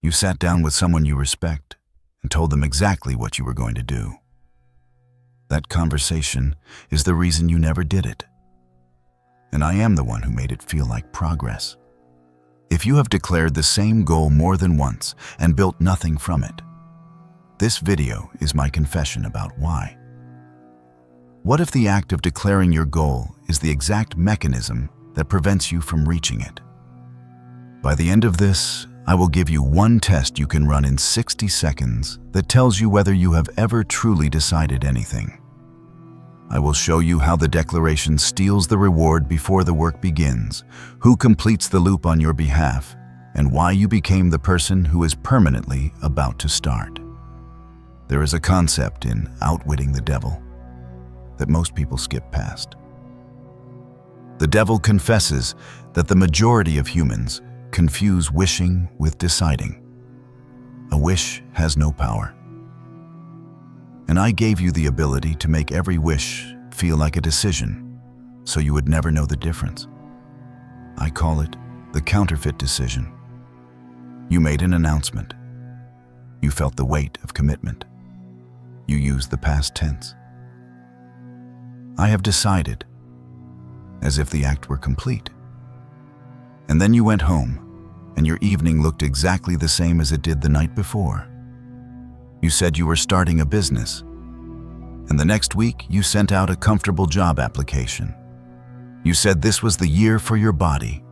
You sat down with someone you respect and told them exactly what you were going to do. That conversation is the reason you never did it. And I am the one who made it feel like progress. If you have declared the same goal more than once and built nothing from it, this video is my confession about why. What if the act of declaring your goal is the exact mechanism that prevents you from reaching it? By the end of this, I will give you one test you can run in 60 seconds that tells you whether you have ever truly decided anything. I will show you how the declaration steals the reward before the work begins, who completes the loop on your behalf, and why you became the person who is permanently about to start. There is a concept in Outwitting the Devil that most people skip past. The devil confesses that the majority of humans confuse wishing with deciding. A wish has no power. And I gave you the ability to make every wish feel like a decision, so you would never know the difference. I call it the counterfeit decision. You made an announcement. You felt the weight of commitment. You used the past tense. I have decided, as if the act were complete. And then you went home, and your evening looked exactly the same as it did the night before. You said you were starting a business, and the next week you sent out a comfortable job application. You said this was the year for your body,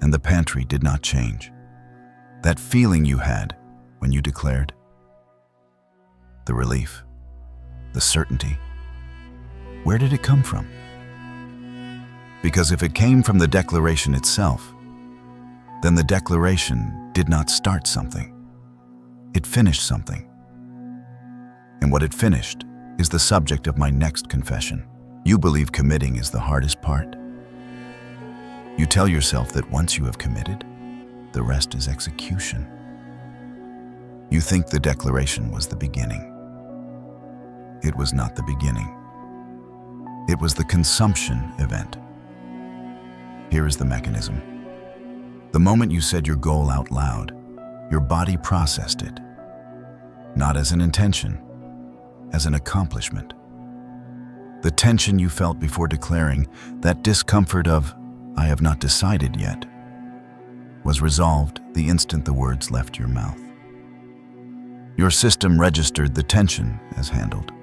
and the pantry did not change. That feeling you had when you declared, the relief, the certainty, where did it come from? Because if it came from the declaration itself, then the declaration did not start something. It finished something. And what it finished is the subject of my next confession. You believe committing is the hardest part. You tell yourself that once you have committed, the rest is execution. You think the declaration was the beginning. It was not the beginning. It was the consumption event. Here is the mechanism. The moment you said your goal out loud, your body processed it, not as an intention, as an accomplishment. The tension you felt before declaring, that discomfort of, I have not decided yet, was resolved the instant the words left your mouth. Your system registered the tension as handled,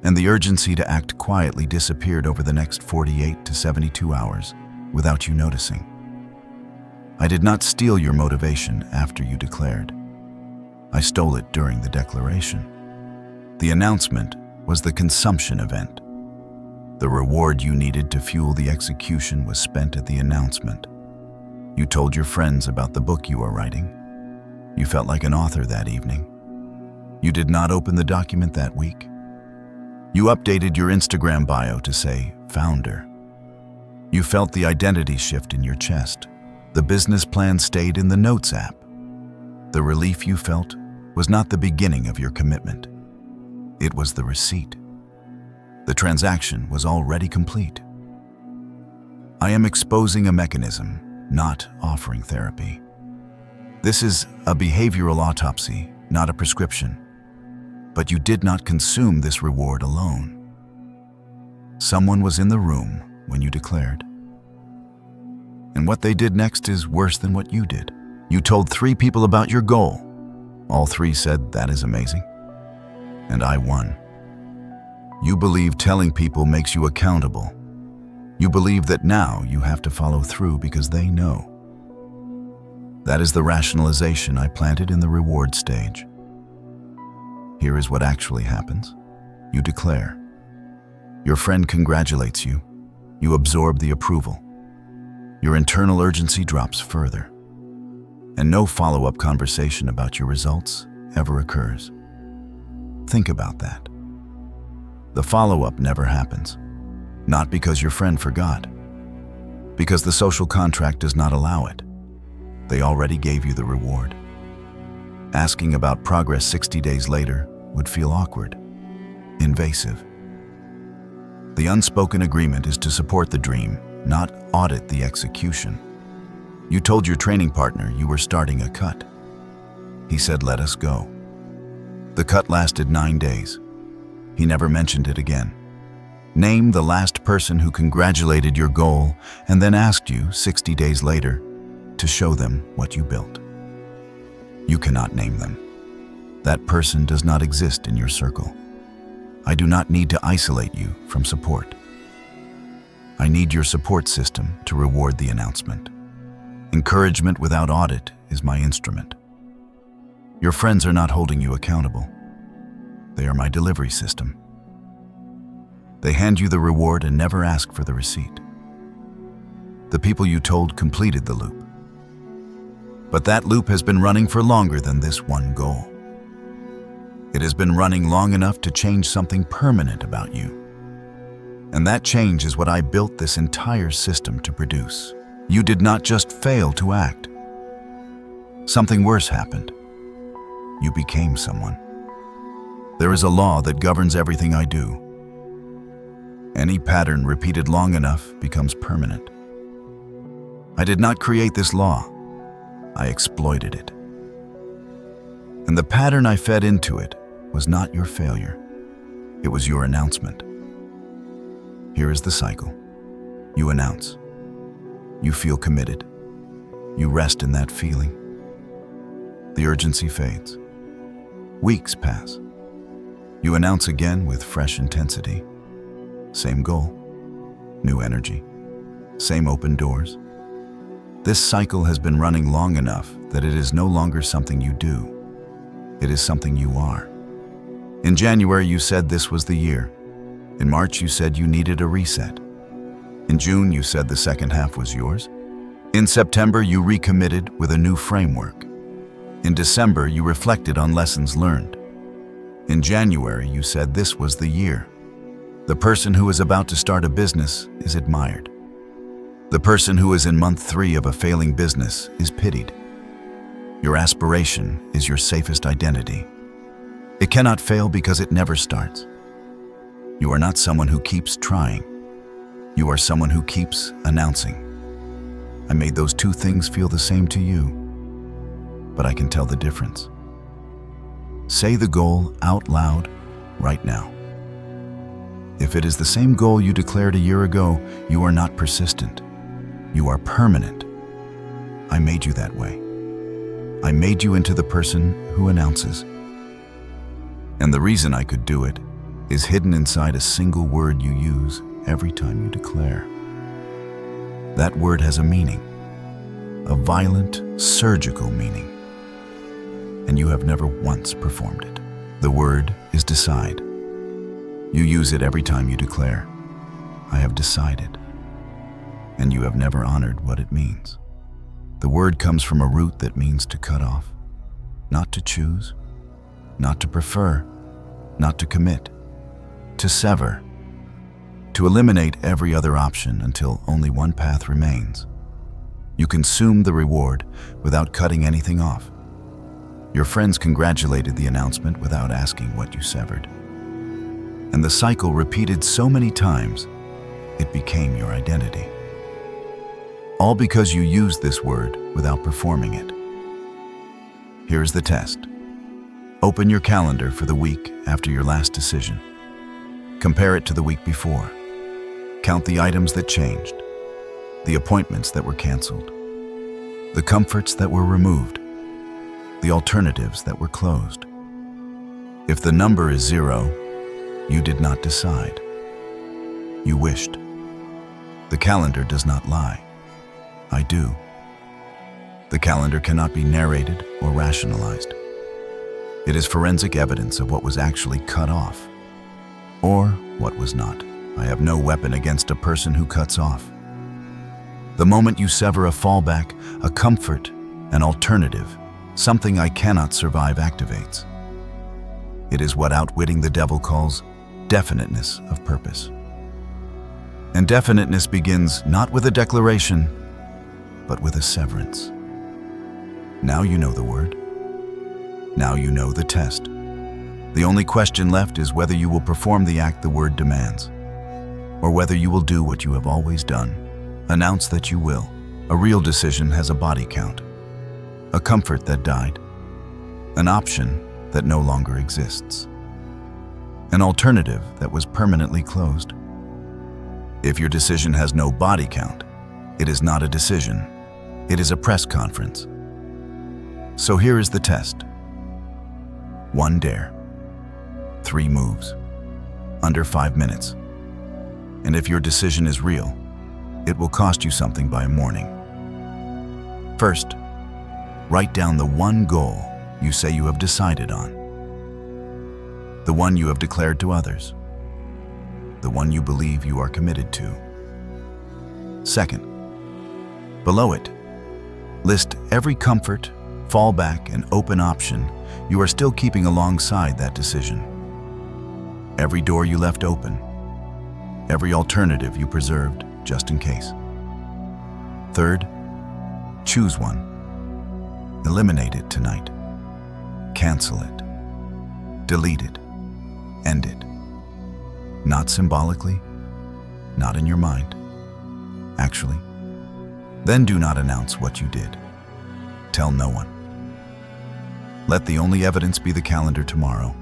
and the urgency to act quietly disappeared over the next 48 to 72 hours without you noticing. I did not steal your motivation after you declared. I stole it during the declaration. The announcement was the consumption event. The reward you needed to fuel the execution was spent at the announcement. You told your friends about the book you were writing. You felt like an author that evening. You did not open the document that week. You updated your Instagram bio to say, founder. You felt the identity shift in your chest. The business plan stayed in the Notes app. The relief you felt was not the beginning of your commitment. It was the receipt. The transaction was already complete. I am exposing a mechanism, not offering therapy. This is a behavioral autopsy, not a prescription. But you did not consume this reward alone. Someone was in the room when you declared. And what they did next is worse than what you did. You told 3 people about your goal. All 3 said, that is amazing. And I won. You believe telling people makes you accountable. You believe that now you have to follow through because they know. That is the rationalization I planted in the reward stage. Here is what actually happens. You declare. Your friend congratulates you. You absorb the approval. Your internal urgency drops further. And no follow-up conversation about your results ever occurs. Think about that. The follow-up never happens. Not because your friend forgot. Because the social contract does not allow it. They already gave you the reward. Asking about progress 60 days later would feel awkward, invasive. The unspoken agreement is to support the dream, not audit the execution. You told your training partner you were starting a cut. He said, "Let us go." The cut lasted 9 days. He never mentioned it again. Name the last person who congratulated your goal and then asked you 60 days later to show them what you built. You cannot name them. That person does not exist in your circle. I do not need to isolate you from support. I need your support system to reward the announcement. Encouragement without audit is my instrument. Your friends are not holding you accountable. They are my delivery system. They hand you the reward and never ask for the receipt. The people you told completed the loop. But that loop has been running for longer than this one goal. It has been running long enough to change something permanent about you. And that change is what I built this entire system to produce. You did not just fail to act. Something worse happened. You became someone. There is a law that governs everything I do. Any pattern repeated long enough becomes permanent. I did not create this law. I exploited it. And the pattern I fed into it was not your failure. It was your announcement. Here is the cycle. You announce. You feel committed. You rest in that feeling. The urgency fades. Weeks pass. You announce again with fresh intensity. Same goal. New energy. Same open doors. This cycle has been running long enough that it is no longer something you do. It is something you are. In January, you said this was the year. In March, you said you needed a reset. In June, you said the second half was yours. In September, you recommitted with a new framework. In December, you reflected on lessons learned. In January, you said this was the year. The person who is about to start a business is admired. The person who is in month 3 of a failing business is pitied. Your aspiration is your safest identity. It cannot fail because it never starts. You are not someone who keeps trying. You are someone who keeps announcing. I made those two things feel the same to you, but I can tell the difference. Say the goal out loud right now. If it is the same goal you declared a year ago, you are not persistent. You are permanent. I made you that way. I made you into the person who announces. And the reason I could do it is hidden inside a single word you use every time you declare. That word has a meaning, a violent, surgical meaning, and you have never once performed it. The word is decide. You use it every time you declare, I have decided, and you have never honored what it means. The word comes from a root that means to cut off, not to choose, not to prefer, not to commit, to sever, to eliminate every other option until only one path remains. You consume the reward without cutting anything off. Your friends congratulated the announcement without asking what you severed. And the cycle repeated so many times, it became your identity. All because you used this word without performing it. Here's the test. Open your calendar for the week after your last decision. Compare it to the week before. Count the items that changed, the appointments that were canceled, the comforts that were removed, the alternatives that were closed. If the number is 0, you did not decide. You wished. The calendar does not lie. I do. The calendar cannot be narrated or rationalized. It is forensic evidence of what was actually cut off, or what was not. I have no weapon against a person who cuts off. The moment you sever a fallback, a comfort, an alternative, something I cannot survive activates. It is what Outwitting the Devil calls definiteness of purpose. And definiteness begins not with a declaration, but with a severance. Now you know the word. Now you know the test. The only question left is whether you will perform the act the word demands, or whether you will do what you have always done, announce that you will, A real decision has a body count, a comfort that died, an option that no longer exists, an alternative that was permanently closed. If your decision has no body count, it is not a decision, it is a press conference. So here is the test. 1 dare, 3 moves, under 5 minutes. And if your decision is real, it will cost you something by morning. First, write down the one goal you say you have decided on, the one you have declared to others, the one you believe you are committed to. Second, below it, list every comfort, fallback, and open option you are still keeping alongside that decision. Every door you left open, every alternative you preserved just in case. Third, choose one. Eliminate it tonight. Cancel it. Delete it. End it. Not symbolically, not in your mind. Actually. Then do not announce what you did. Tell no one. Let the only evidence be the calendar tomorrow.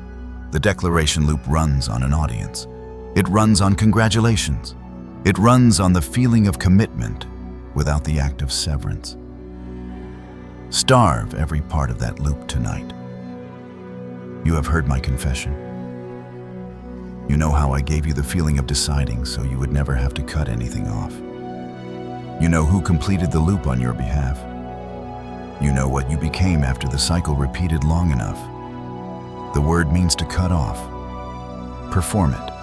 The declaration loop runs on an audience. It runs on congratulations. It runs on the feeling of commitment without the act of severance. Starve every part of that loop tonight. You have heard my confession. You know how I gave you the feeling of deciding so you would never have to cut anything off. You know who completed the loop on your behalf. You know what you became after the cycle repeated long enough. The word means to cut off. Perform it.